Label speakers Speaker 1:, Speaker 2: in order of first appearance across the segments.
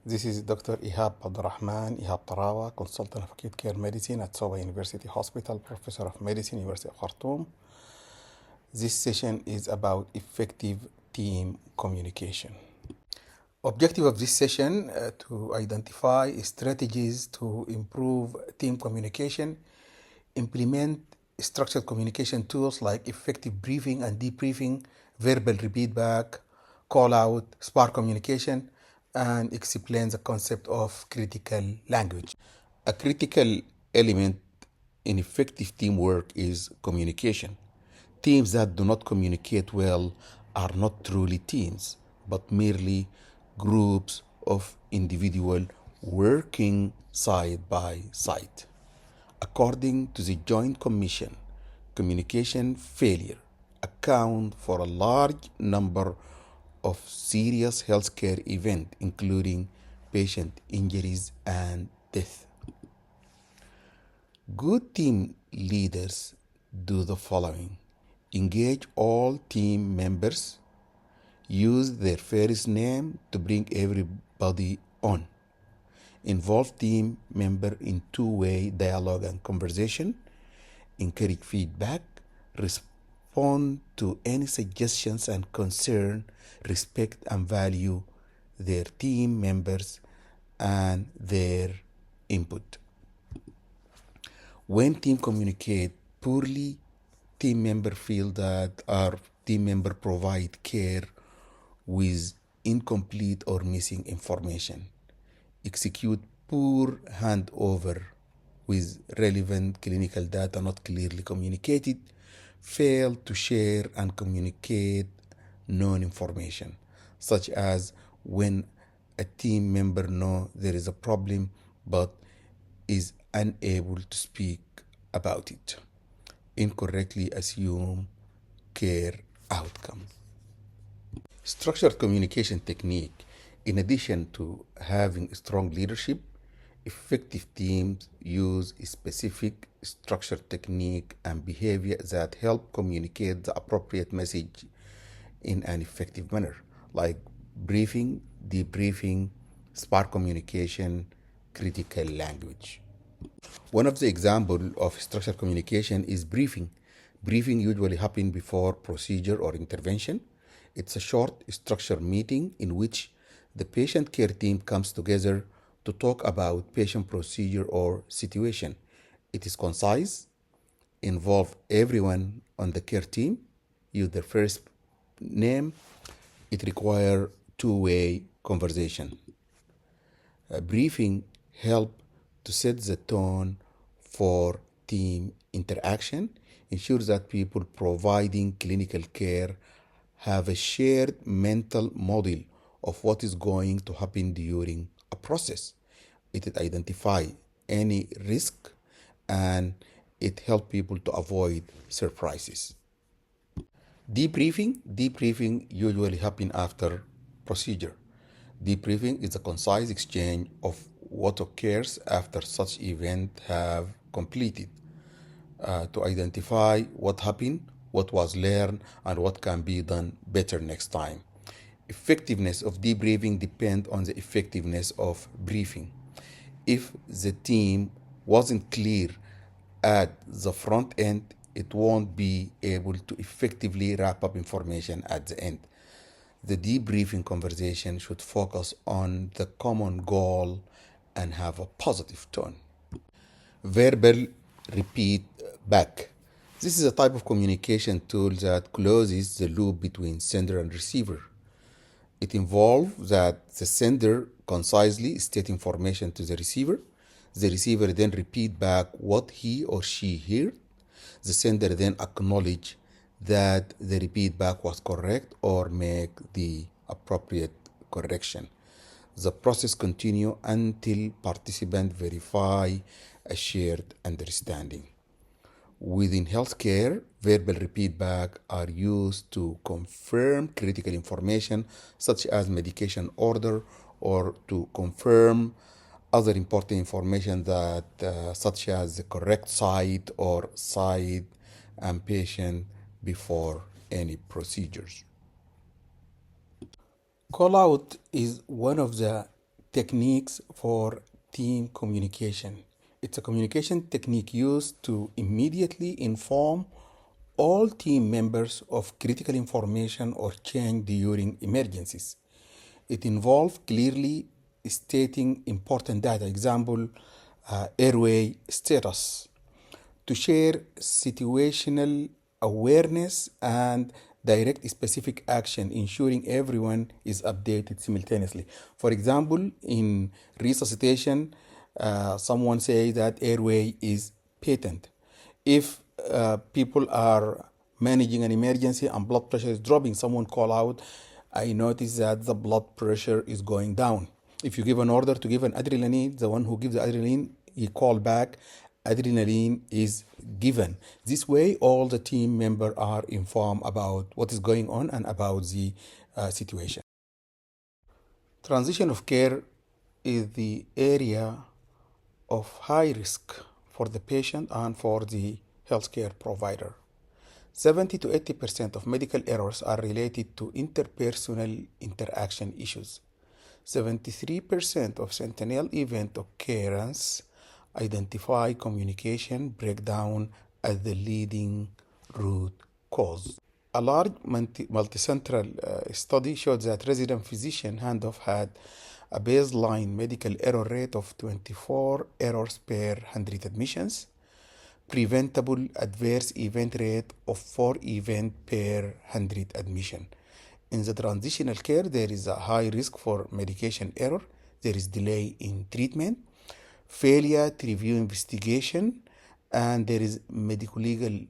Speaker 1: This is Dr. Ihab Abdurrahman Ihab Tarawa, consultant of acute care medicine at Soba University Hospital, professor of medicine, University of Khartoum. This session is about effective team communication. Objective of this session to identify strategies to improve team communication, implement structured communication tools like effective briefing and debriefing, verbal repeat back, call out, spark communication, and explain the concept of critical language. A critical element in effective teamwork is communication. Teams that do not communicate well are not truly teams, but merely groups of individuals working side by side. According to the Joint Commission, communication failure account for a large number of serious healthcare events, including patient injuries and death. Good team leaders do the following: engage all team members, use their first name to bring everybody on, involve team member in two-way dialogue and conversation, encourage feedback, respond to any suggestions and concern, respect and value their team members and their input. When team communicate poorly, team member feel that our team member provide care with incomplete or missing information, execute poor handover with relevant clinical data not clearly communicated, fail to share and communicate known information, such as when a team member know there is a problem but is unable to speak about it, incorrectly assume care outcome. Structured communication technique. In addition to having strong leadership, effective teams use a specific structured technique and behavior that help communicate the appropriate message in an effective manner, like briefing, debriefing, spark communication, critical language. One of the examples of structured communication is briefing. Briefing usually happens before procedure or intervention. It's a short, structured meeting in which the patient care team comes together to talk about patient procedure or situation. It is concise, involve everyone on the care team, use their first name. It requires two-way conversation. A briefing help to set the tone for team interaction, ensures that people providing clinical care have a shared mental model of what is going to happen during a process. It identify any risk and it helps people to avoid surprises. Debriefing usually happen after procedure. Debriefing is a concise exchange of what occurs after such event have completed, to identify what happened, what was learned, and what can be done better next time. Effectiveness of debriefing depends on the effectiveness of briefing. If the team wasn't clear at the front end, it won't be able to effectively wrap up information at the end. The debriefing conversation should focus on the common goal and have a positive tone. Verbal repeat back. This is a type of communication tool that closes the loop between sender and receiver. It involves that the sender concisely state information to the receiver then repeat back what he or she heard. The sender then acknowledge that the repeat back was correct or make the appropriate correction. The process continue until participants verify a shared understanding. Within healthcare, verbal repeat back are used to confirm critical information such as medication order or to confirm other important information that such as the correct site or site and patient before any procedures. Call out is one of the techniques for team communication. It's a communication technique used to immediately inform all team members of critical information or change during emergencies. It involves clearly stating important data, example, airway status, to share situational awareness and direct specific action, ensuring everyone is updated simultaneously. For example, in resuscitation, someone say that airway is patent. If people are managing an emergency and blood pressure is dropping, someone call out, I notice that the blood pressure is going down. If you give an order to give an adrenaline, the one who gives the adrenaline, he call back, adrenaline is given. This way, all the team members are informed about what is going on and about the situation. Transition of care is the area of high risk for the patient and for the healthcare provider. 70 to 80% of medical errors are related to interpersonal interaction issues. 73% of sentinel event occurrence identify communication breakdown as the leading root cause. A large multicentral study showed that resident physician handoff had a baseline medical error rate of 24 errors per 100 admissions, preventable adverse event rate of 4 events per 100 admission. In the transitional care, there is a high risk for medication error, there is delay in treatment, failure to review investigation, and there is medical legal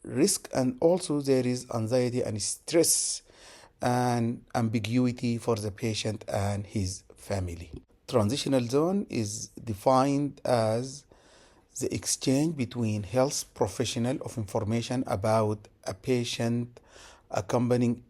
Speaker 1: risk, and also there is anxiety and stress and ambiguity for the patient and his family. Transitional zone is defined as the exchange between health professional of information about a patient accompanying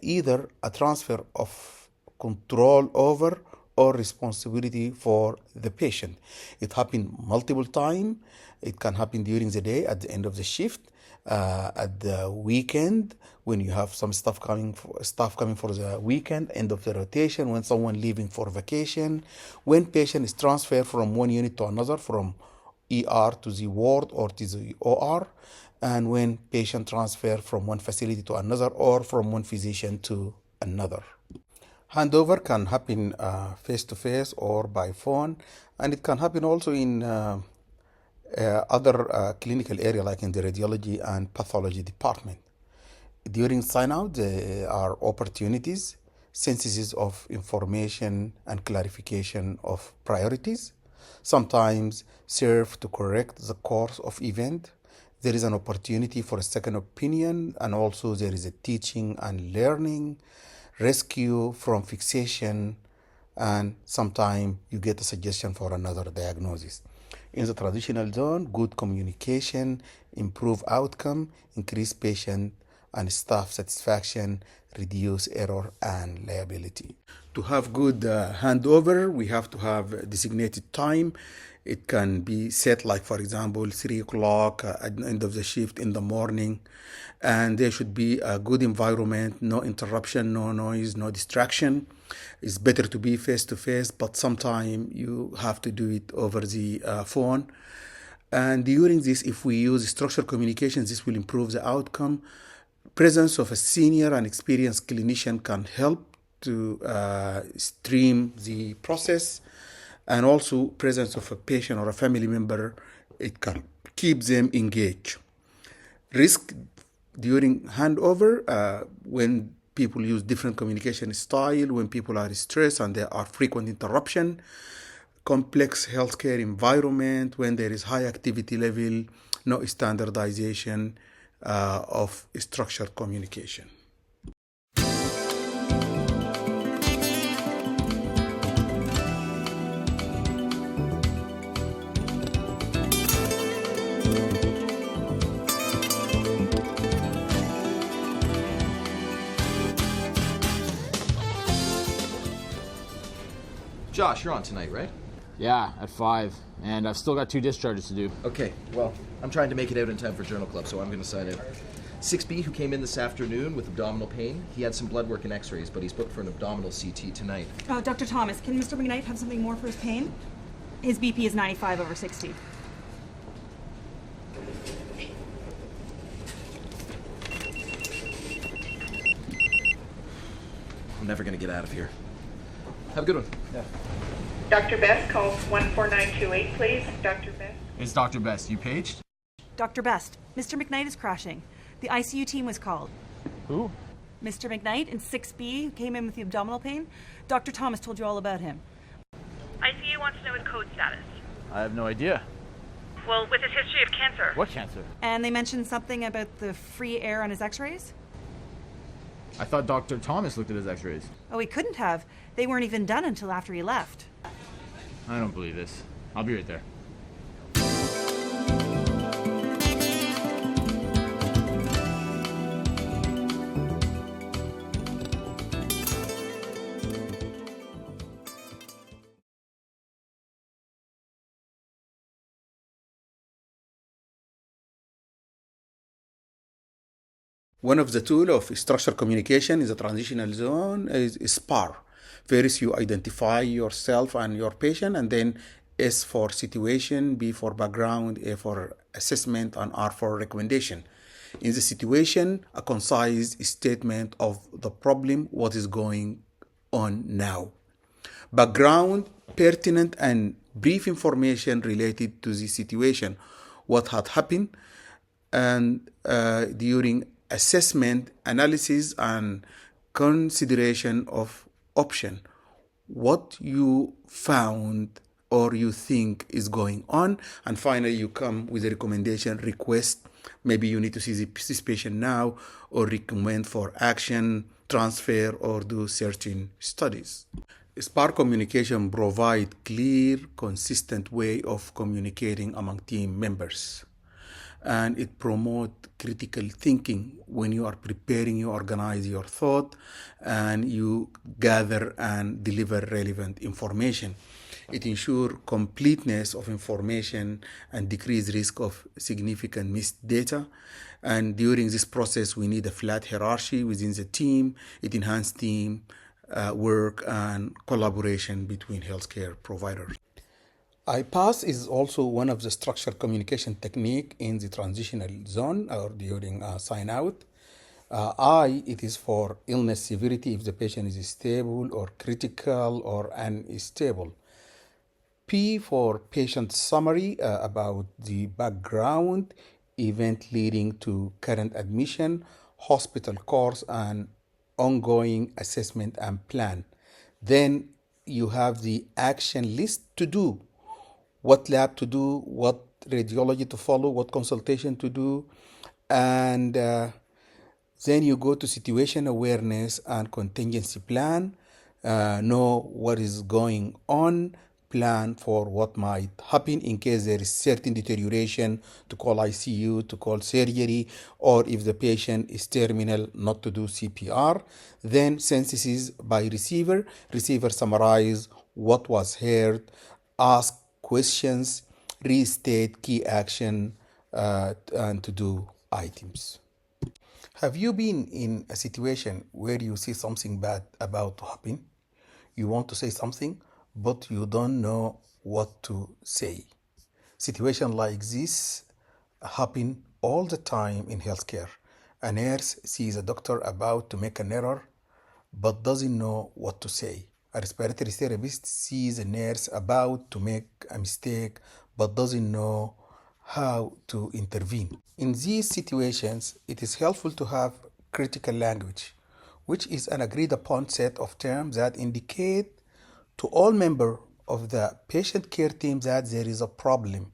Speaker 1: either a transfer of control over or responsibility for the patient. It happens multiple times. It can happen during the day, at the end of the shift, at the weekend, when you have some staff coming for the weekend, end of the rotation, when someone leaving for vacation, when patient is transferred from one unit to another, from ER to the ward or to the OR, and when patient transfer from one facility to another or from one physician to another. Handover can happen face-to-face or by phone, and it can happen also in other clinical area like in the radiology and pathology department. During sign-out, there are opportunities, synthesis of information and clarification of priorities, sometimes serve to correct the course of event. There is an opportunity for a second opinion, and also there is a teaching and learning, rescue from fixation, and sometimes you get a suggestion for another diagnosis. In the transitional zone, good communication, improve outcome, increase patient and staff satisfaction, reduce error and liability. To have good handover, we have to have designated time. It can be set, like for example 3 o'clock at the end of the shift in the morning, and there should be a good environment, no interruption, no noise, no distraction. It's better to be face to face, but sometimes you have to do it over the phone. And during this, if we use structured communications, this will improve the outcome. Presence of a senior and experienced clinician can help to stream the process, and also presence of a patient or a family member, it can keep them engaged. Risk during handover, when people use different communication style, when people are stressed and there are frequent interruption, complex healthcare environment, when there is high activity level, no standardization of structured communication.
Speaker 2: Josh, you're on tonight, right?
Speaker 3: Yeah, at 5, and I've still got 2 discharges to do.
Speaker 2: Okay, well, I'm trying to make it out in time for Journal Club, so I'm going to sign out. 6B, who came in this afternoon with abdominal pain, he had some blood work and x-rays, but he's booked for an abdominal CT tonight.
Speaker 3: Dr. Thomas, can Mr. McKnight have something more for his pain? His BP is 95/60.
Speaker 2: I'm never going to get out of here. Have a good one.
Speaker 4: Yeah.
Speaker 5: Dr. Best, call 14928, please. Dr. Best.
Speaker 4: It's Dr. Best. You paged?
Speaker 3: Dr. Best, Mr. McKnight is crashing. The ICU team was called.
Speaker 4: Who?
Speaker 3: Mr. McKnight in 6B who came in with the abdominal pain. Dr. Thomas told you all about him.
Speaker 6: ICU wants to know his code status.
Speaker 4: I have no idea.
Speaker 6: Well, with his history of cancer.
Speaker 4: What cancer?
Speaker 3: And they mentioned something about the free air on his x-rays?
Speaker 4: I thought Dr. Thomas looked at his x-rays.
Speaker 3: Oh, he couldn't have. They weren't even done until after he left.
Speaker 4: I don't believe this. I'll be right there.
Speaker 1: One of the tools of structured communication is a transitional zone, is SPAR. First, you identify yourself and your patient, and then S for situation, B for background, A for assessment, and R for recommendation. In the situation, a concise statement of the problem, what is going on now. Background, pertinent and brief information related to the situation, what had happened, and during assessment, analysis, and consideration of option, what you found or you think is going on. And finally, you come with a recommendation request. Maybe you need to see this patient now, or recommend for action, transfer, or do certain studies. SPAR communication provides clear, consistent way of communicating among team members. And it promotes critical thinking. When you are preparing, you organize your thought and you gather and deliver relevant information. It ensures completeness of information and decrease risk of significant missed data. And during this process, we need a flat hierarchy within the team. It enhances team work and collaboration between healthcare providers. IPASS is also one of the structured communication technique in the transitional zone or during sign out. I, it is for illness severity if the patient is stable or critical or unstable. P for patient summary about the background, event leading to current admission, hospital course, and ongoing assessment and plan. Then you have the action list to do. What lab to do, what radiology to follow, what consultation to do. And then you go to situation awareness and contingency plan, know what is going on, plan for what might happen in case there is certain deterioration, to call ICU, to call surgery, or if the patient is terminal, not to do CPR. Then synthesis by receiver summarize what was heard, ask questions, restate key action, and to do items. Have you been in a situation where you see something bad about to happen? You want to say something, but you don't know what to say. Situation like this happen all the time in healthcare. A nurse sees a doctor about to make an error, but doesn't know what to say. A respiratory therapist sees a nurse about to make a mistake, but doesn't know how to intervene. In these situations, it is helpful to have critical language, which is an agreed upon set of terms that indicate to all members of the patient care team that there is a problem.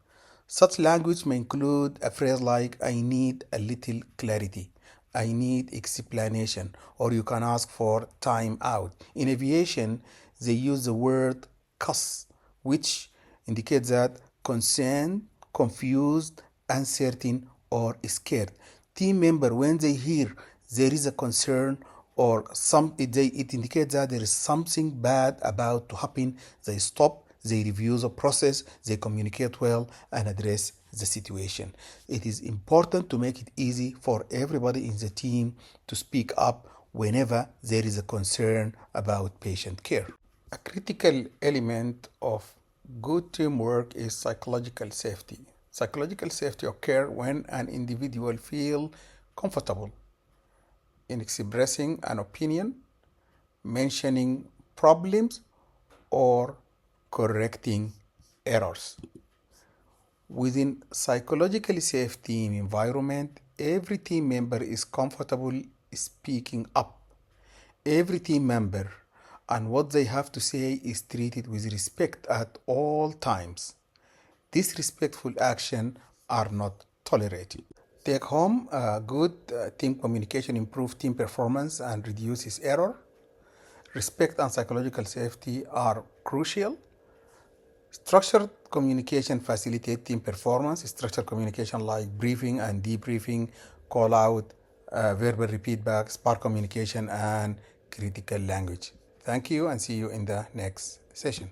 Speaker 1: Such language may include a phrase like, I need a little clarity, I need explanation, or you can ask for time out. In aviation, they use the word CUS, which indicates that concerned, confused, uncertain, or scared. Team member, when they hear there is a concern or it indicates that there is something bad about to happen, they stop, they review the process, they communicate well, and address the situation. It is important to make it easy for everybody in the team to speak up whenever there is a concern about patient care. A critical element of good teamwork is psychological safety. Psychological safety occurs when an individual feels comfortable in expressing an opinion, mentioning problems, or correcting errors. Within psychologically safe team environment, every team member is comfortable speaking up. Every team member and what they have to say is treated with respect at all times. Disrespectful actions are not tolerated. Take home, good team communication improves team performance and reduces error. Respect and psychological safety are crucial. Structured communication facilitates team performance. Structured communication like briefing and debriefing, call out, verbal repeat back, spark communication, and critical language. Thank you and see you in the next session.